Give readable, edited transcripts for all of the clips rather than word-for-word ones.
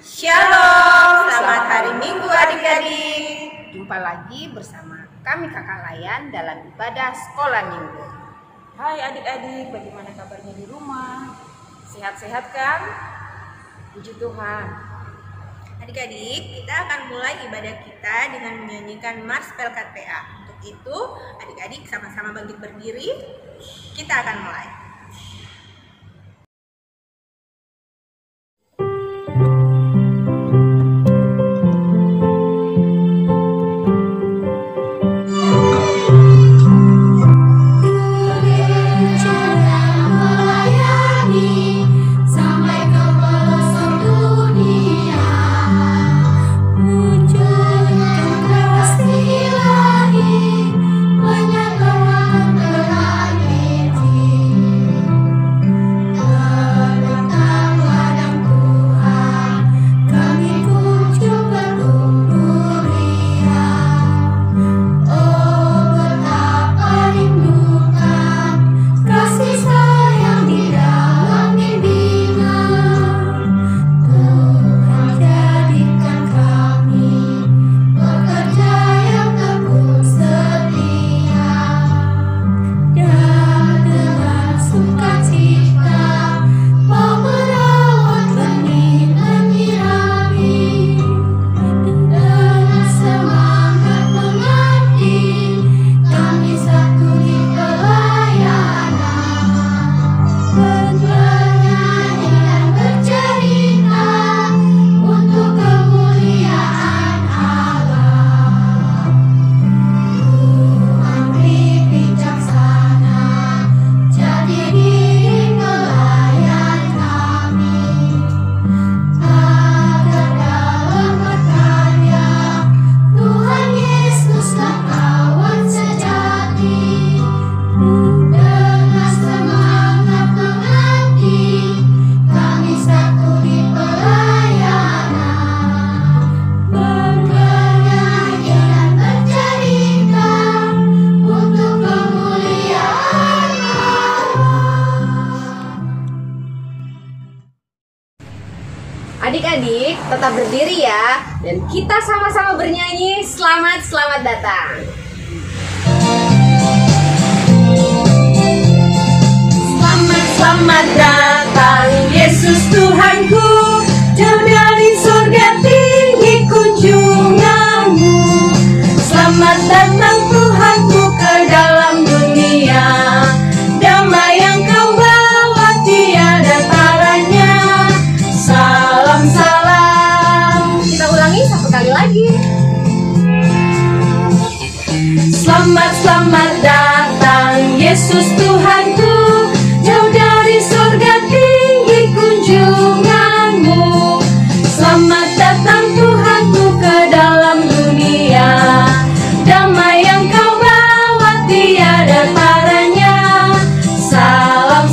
Shalom, selamat hari Minggu adik-adik. Jumpa lagi bersama kami Kakak Layan dalam ibadah sekolah minggu. Hai adik-adik, bagaimana kabarnya di rumah? Sehat-sehat kan? Puji Tuhan. Adik-adik, kita akan mulai ibadah kita dengan menyanyikan Mars Pelkat PA. Untuk itu, adik-adik sama-sama bangkit berdiri. Kita akan mulai. Adik-adik tetap berdiri ya, dan kita sama-sama bernyanyi selamat datang. Selamat datang Yesus Tuhanku, jauh dari surga tinggi kunjunganmu. Selamat datang Tuhanku ke dalam dunia, damai yang kau bawa tiada taranya. Salam. Kita ulangi satu kali lagi. Selamat datang Yesus Tuhanku, jauh dari surga tinggi kunjunganmu. Selamat datang Tuhanku ke dalam dunia, damai yang kau bawa tiada taranya. Salam.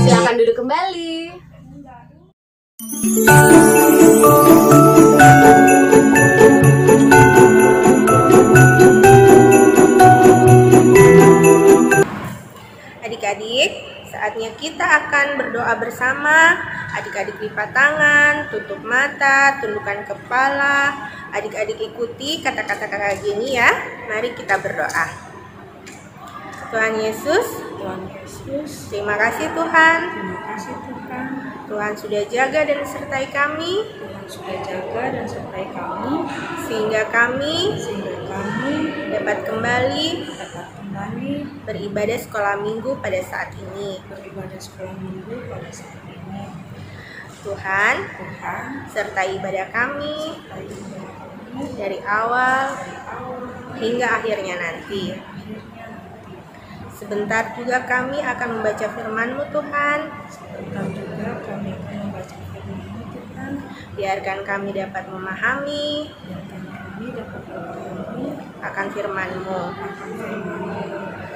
Silakan duduk kembali. Adik-adik, saatnya kita akan berdoa bersama. Adik-adik lipat tangan, tutup mata, tundukkan kepala. Adik-adik ikuti kata-kata kakak gini ya. Mari kita berdoa. Tuhan Yesus, terima kasih Tuhan. Tuhan sudah jaga dan sertai kami. Sehingga kami dapat kembali beribadah sekolah minggu pada saat ini. Tuhan, sertai ibadah kami dari awal hingga akhirnya nanti. Sebentar juga kami akan membaca firman-Mu Tuhan. Biarkan kami dapat memahami akan firman-Mu.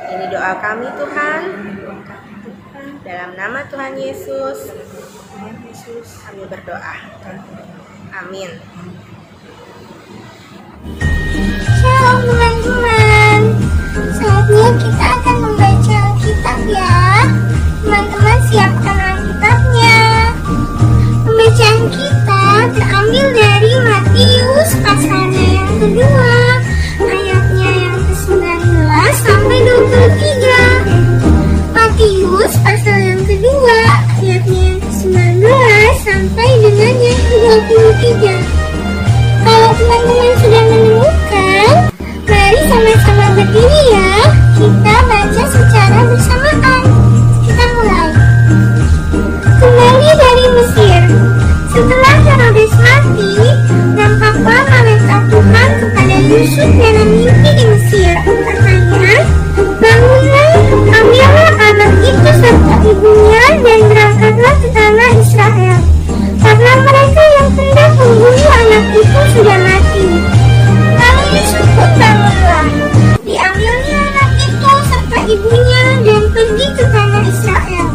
Ini doa kami Tuhan. Dalam nama Tuhan Yesus, kami berdoa. Amin. Shalom teman-teman. Saatnya ibunya dan pergi ke tanah Israel.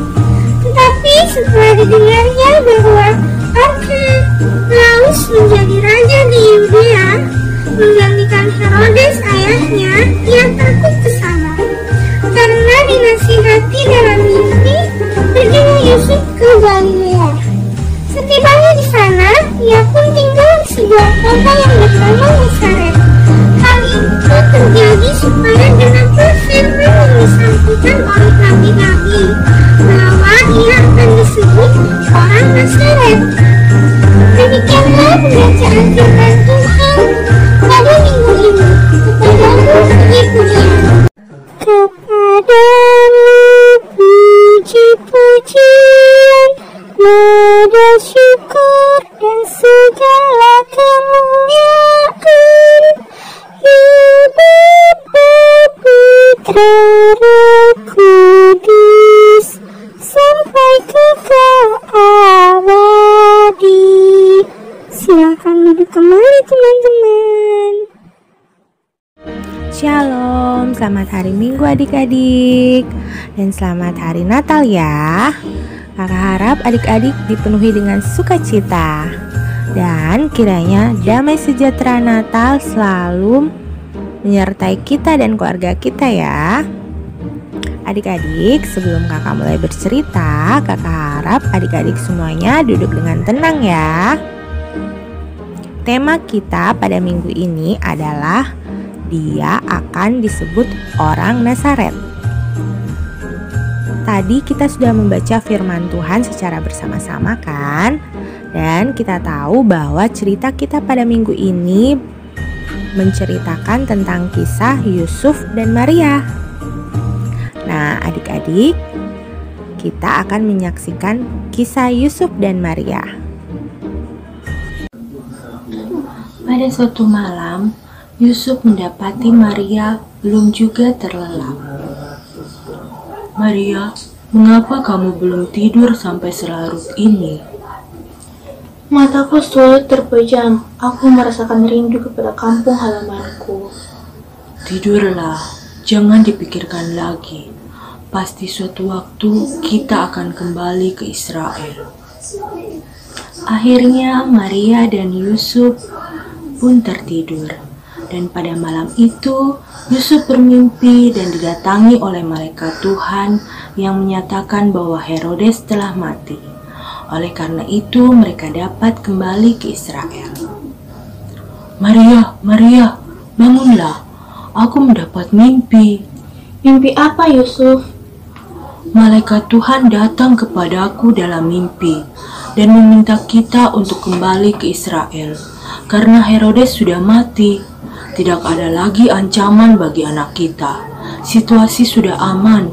Tetapi setelah didengarnya bahwa Archelaus menjadi raja di Yudea, menggantikan Herodes ayahnya, ia takut ke sana. Karena dinasihati dalam mimpi, pergilah Yusuf ke Galilea. Setibanya di sana, ia pun tinggal di sebuah kota yang bernama Nazaret. Hal itu terjadi supaya genaplah firman yang disampaikan oleh nabi-nabi, bahwa ia akan disebut orang Nazaret. Demikianlah pembacaan firman Tuhan pada minggu ini. Kepadamu puji-pujian. Kepadamu puji-pujian, nada syukur dan segala kemuliaan. Ya Bapa, Putra, Roh Kudus, sampai kekal abadi. Silakan duduk kembali teman-teman. Shalom, selamat hari Minggu adik-adik. Dan selamat hari Natal ya. Kakak harap adik-adik dipenuhi dengan sukacita. Dan kiranya damai sejahtera Natal selalu menyertai kita dan keluarga kita ya. Adik-adik, sebelum kakak mulai bercerita, kakak harap adik-adik semuanya duduk dengan tenang ya. Tema kita pada minggu ini adalah Dia akan disebut orang Nazaret. Tadi kita sudah membaca firman Tuhan secara bersama-sama kan? Dan kita tahu bahwa cerita kita pada minggu ini menceritakan tentang kisah Yusuf dan Maria. Nah, adik-adik, kita akan menyaksikan kisah Yusuf dan Maria. Pada suatu malam, Yusuf mendapati Maria belum juga terlelap. Maria, mengapa kamu belum tidur sampai selarut ini? Mataku sulit terpejam. Aku merasakan rindu kepada kampung halamanku. Tidurlah, jangan dipikirkan lagi. Pasti suatu waktu kita akan kembali ke Israel. Akhirnya Maria dan Yusuf pun tertidur. Dan pada malam itu, Yusuf bermimpi dan didatangi oleh malaikat Tuhan yang menyatakan bahwa Herodes telah mati. Oleh karena itu, mereka dapat kembali ke Israel. Maria, Maria, bangunlah. Aku mendapat mimpi. Mimpi apa, Yusuf? Malaikat Tuhan datang kepadaku dalam mimpi dan meminta kita untuk kembali ke Israel karena Herodes sudah mati. Tidak ada lagi ancaman bagi anak kita. Situasi sudah aman.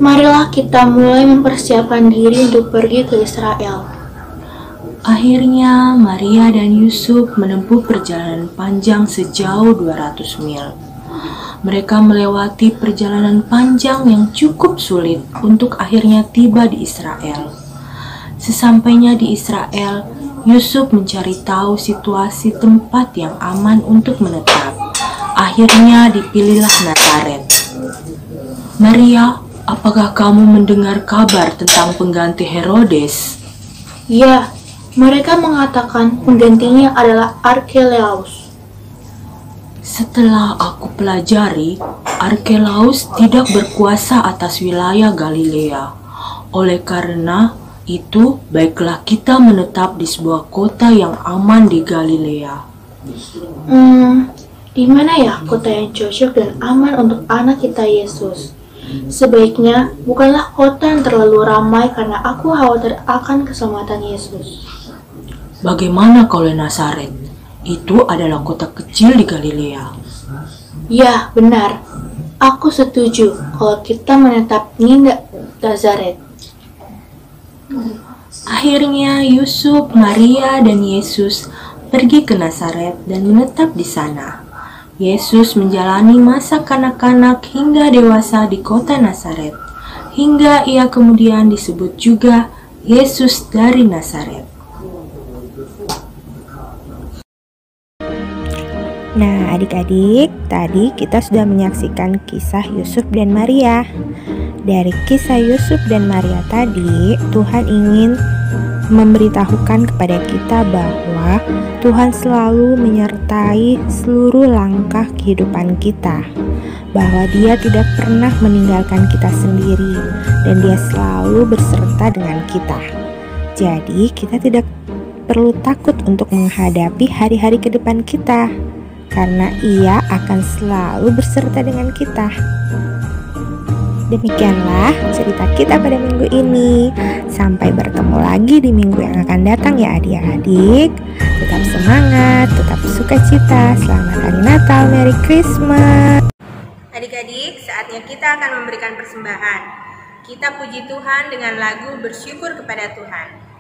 Marilah kita mulai mempersiapkan diri untuk pergi ke Israel. Akhirnya Maria dan Yusuf menempuh perjalanan panjang sejauh 200 mil. Mereka melewati perjalanan panjang yang cukup sulit untuk akhirnya tiba di Israel. Sesampainya di Israel, Yusuf mencari tahu situasi tempat yang aman untuk menetap. Akhirnya dipilihlah Nazaret. Maria, apakah kamu mendengar kabar tentang pengganti Herodes? Ya, mereka mengatakan penggantinya adalah Archelaus. Setelah aku pelajari, Archelaus tidak berkuasa atas wilayah Galilea. Oleh karena itu, baiklah kita menetap di sebuah kota yang aman di Galilea. Di mana ya kota yang cocok dan aman untuk anak kita Yesus? Sebaiknya bukanlah kota yang terlalu ramai karena aku khawatir akan keselamatan Yesus. Bagaimana kalau Nazaret? Itu adalah kota kecil di Galilea. Ya, benar. Aku setuju kalau kita menetap di Nazaret. Akhirnya Yusuf, Maria, dan Yesus pergi ke Nazaret dan menetap di sana. Yesus menjalani masa kanak-kanak hingga dewasa di kota Nazaret, hingga ia kemudian disebut juga Yesus dari Nazaret. Nah, adik-adik, tadi kita sudah menyaksikan kisah Yusuf dan Maria. Dari kisah Yusuf dan Maria tadi, Tuhan ingin memberitahukan kepada kita bahwa Tuhan selalu menyertai seluruh langkah kehidupan kita, bahwa Dia tidak pernah meninggalkan kita sendiri dan Dia selalu berserta dengan kita. Jadi, kita tidak perlu takut untuk menghadapi hari-hari ke depan kita, karena Ia akan selalu berserta dengan kita. Demikianlah cerita kita pada minggu ini. Sampai bertemu lagi di minggu yang akan datang ya adik-adik. Tetap semangat, tetap sukacita. Selamat Hari Natal, Merry Christmas. Adik-adik, saatnya kita akan memberikan persembahan. Kita puji Tuhan dengan lagu bersyukur kepada Tuhan.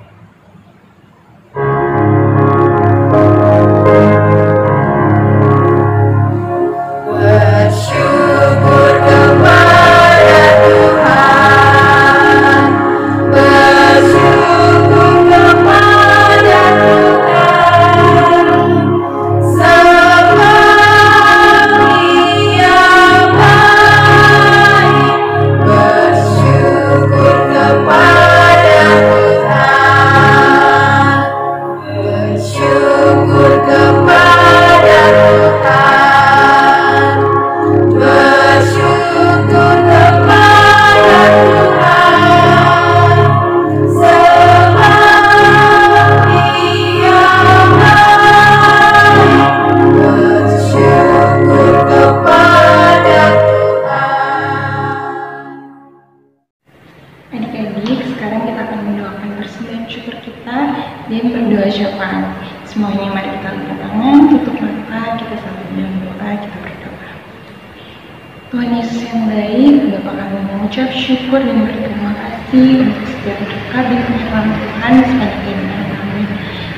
Adik-adik, sekarang kita akan mendoakan persembahan syukur kita dan berdoa syafaat. Semuanya mari kita angkat tangan, tutup mata, kita sambil dalam doa, kita berdoa. Tuhan Yesus yang baik, Bapa kami mengucap syukur dan berterima kasih untuk setiap berkat dan kemurahan Tuhan sepanjang kehidupan kami.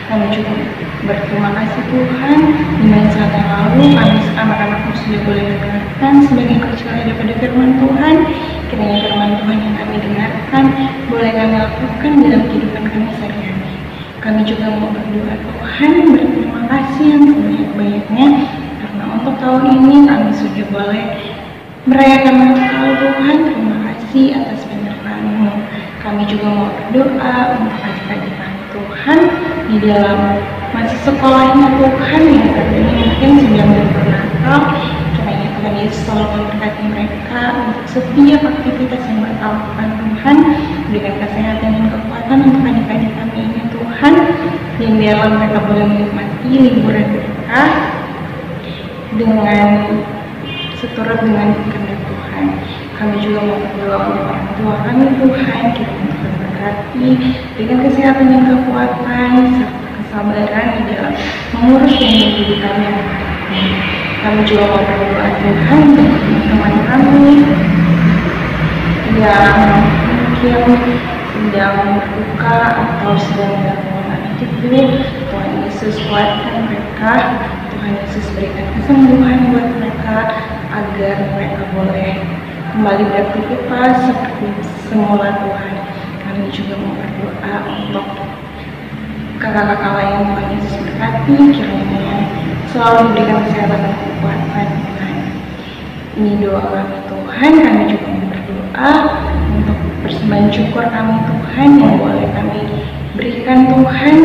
Kami cukup berterima kasih Tuhan, di mana saat yang lalu kami anak-anakmu sudah boleh mendengarkan sebagian kecil daripada firman Tuhan. Kiranya firman Tuhan yang kami dengarkan boleh kami lakukan dalam kehidupan kami sehari-hari. Kami juga mau berdoa Tuhan, berterima kasih yang sebanyak-banyaknya karena untuk tahun ini kami sudah boleh merayakan Natal Tuhan. Terima kasih atas penyertaan-Mu. Kami juga mau berdoa untuk adik-adik kami Tuhan di dalam masa sekolahnya Tuhan yang saat ini mungkin sedang libur Natal. Kiranya Tuhan Yesus selalu memberkati mereka untuk setiap aktivitas yang mereka lakukan Tuhan, berikan kesehatan dan kekuatan untuk adik-adik kami ini Tuhan, dan biarlah mereka boleh menikmati liburan mereka dengan seturut dengan kehendak Tuhan. Kami juga mau berdoa untuk orang tua kami Tuhan, kiranya Tuhan berkati, berikan kesehatan dan kekuatan serta kesabaran di dalam mengurus dan mendidik kami anak-anak. Kami juga mau berdoa Tuhan untuk teman-teman kami yang mungkin sedang berduka atau sedang melakukan aktivitas. Tuhan Yesus kuatkan mereka, Tuhan Yesus berikan kesembuhan buat mereka agar mereka boleh kembali beraktivitas seperti semula Tuhan. Kami juga mau berdoa untuk kakak-kakak lain Tuhan Yesus berkati, kiranya selalu memberikan kesehatan dan kekuatan Tuhan. Ini doa kami Tuhan. Kami juga mau berdoa untuk persembahan syukur kami Tuhan yang boleh kami berikan Tuhan.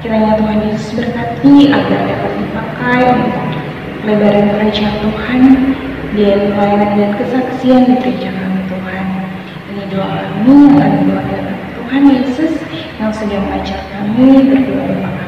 Kiranya Tuhan Yesus berkati agar dapat dipakai untuk lebaran kerajaan Tuhan dan pelayanan dan kesaksian di gereja kami Tuhan. Ini doa kami yang kami doakan Tuhan Yesus yang sudah mengajar kami berdoa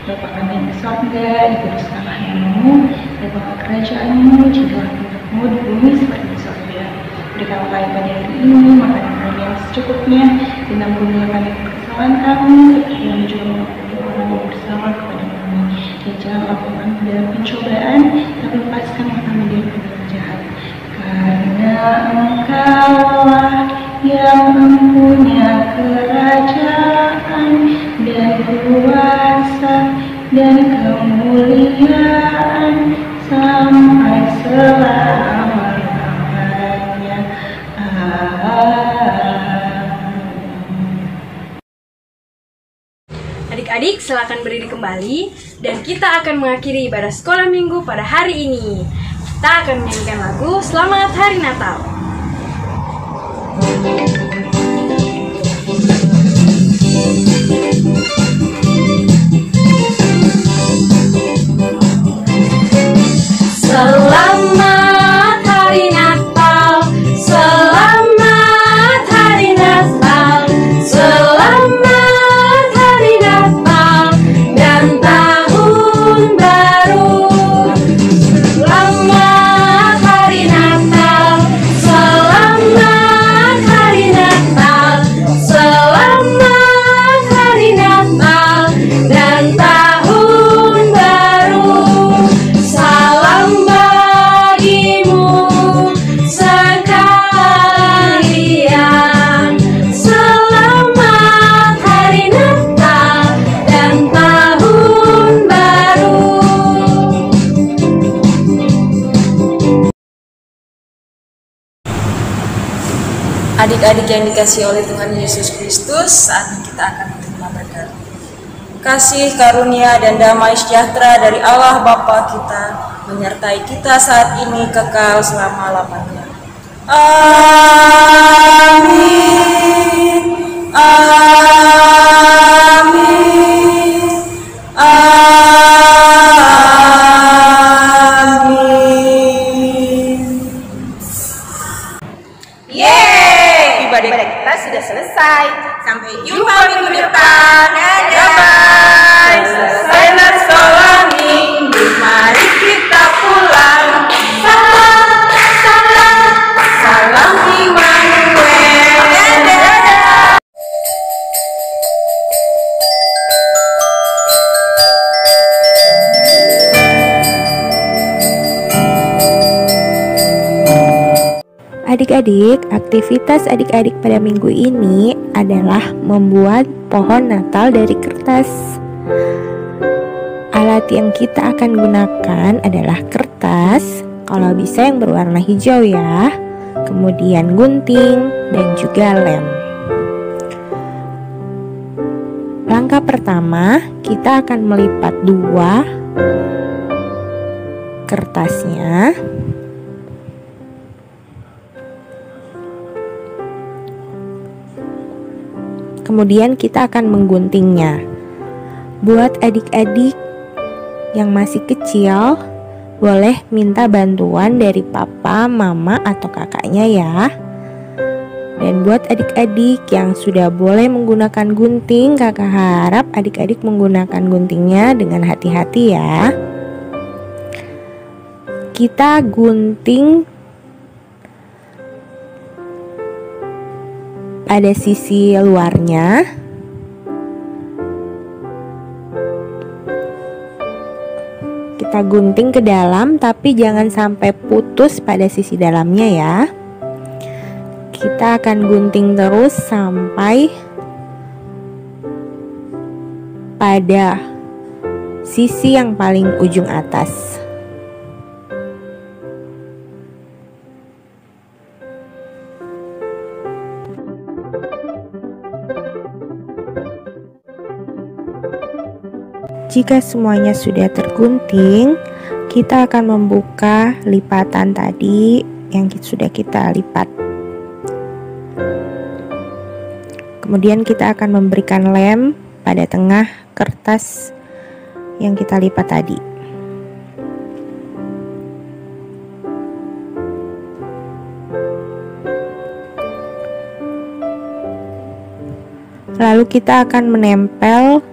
Bapa kami di sorga, dikuduskanlah nama-Mu, datanglah kerajaan-Mu, jadilah kehendak-Mu di bumi seperti di sorga. Berikanlah kami pada hari ini makanan kami yang secukupnya, dan ampunilah kami kesalahan kami, seperti kami juga mengampuni orang yang bersalah kepada kami. Dan janganlah kami dalam pencobaan, tapi lepaskanlah kami dari yang jahat. Karena Engkaulah yang mempunyai kerajaan dan kuasa dan kemuliaan sampai selama-lamanya. Adik-adik, silakan berdiri kembali dan kita akan mengakhiri ibadah sekolah minggu pada hari ini. Kita akan menyanyikan lagu Selamat Hari Natal. Selamat Hari Natal, selamat Hari Natal, selamat Hari Natal dan Tahun Baru. Selamat Hari Natal, selamat Hari Natal, selamat Hari Natal dan Tahun Baru. Salam bagimu sekalian, selamat Hari Natal dan Tahun Baru. Adik-adik yang dikasihi oleh Tuhan Yesus Kristus, saatnya kita akan menerima berkat. Kasih, karunia, dan damai sejahtera dari Allah Bapa kita menyertai kita saat ini kekal selama-lamanya. Amin. Amin. Amin. Yeay, ibadah kita sudah selesai. Sampai jumpa minggu depan. Dadah. Selesai sekolah minggu, mari kita pulang. Salam Immanuel. Dadah. Adik-adik, aktivitas adik-adik pada minggu ini adalah membuat pohon Natal dari kertas. Alat yang kita akan gunakan adalah kertas, kalau bisa yang berwarna hijau ya, kemudian gunting dan juga lem. Langkah pertama, kita akan melipat dua kertasnya. Kemudian kita akan mengguntingnya. Buat adik-adik yang masih kecil, boleh minta bantuan dari papa, mama, atau kakaknya ya. Dan buat adik-adik yang sudah boleh menggunakan gunting, kakak harap adik-adik menggunakan guntingnya dengan hati-hati ya. Kita gunting pada sisi luarnya. Kita gunting ke dalam, tapi jangan sampai putus pada sisi dalamnya ya. Kita akan gunting terus sampai pada sisi yang paling ujung atas. Jika semuanya sudah tergunting, kita akan membuka lipatan tadi yang sudah kita lipat. Kemudian kita akan memberikan lem pada tengah kertas yang kita lipat tadi. Lalu kita akan menempel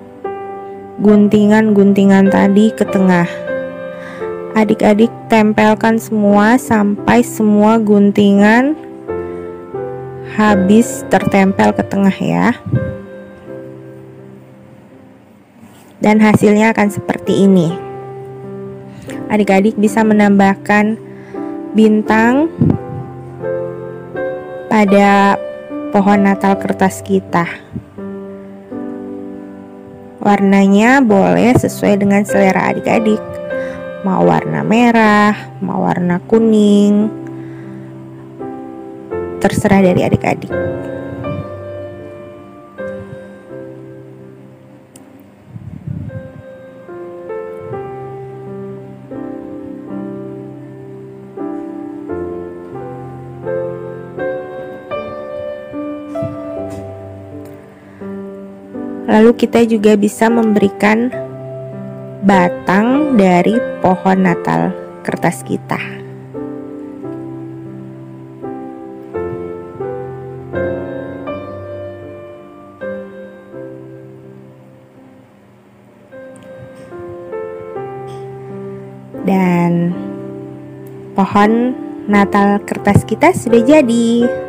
guntingan-guntingan tadi ke tengah. Adik-adik tempelkan semua sampai semua guntingan habis tertempel ke tengah ya. Dan hasilnya akan seperti ini. Adik-adik bisa menambahkan bintang pada pohon Natal kertas kita. Warnanya boleh sesuai dengan selera adik-adik. Mau warna merah, mau warna kuning, terserah dari adik-adik. Lalu kita juga bisa memberikan batang dari pohon Natal kertas kita. Dan pohon Natal kertas kita sudah jadi.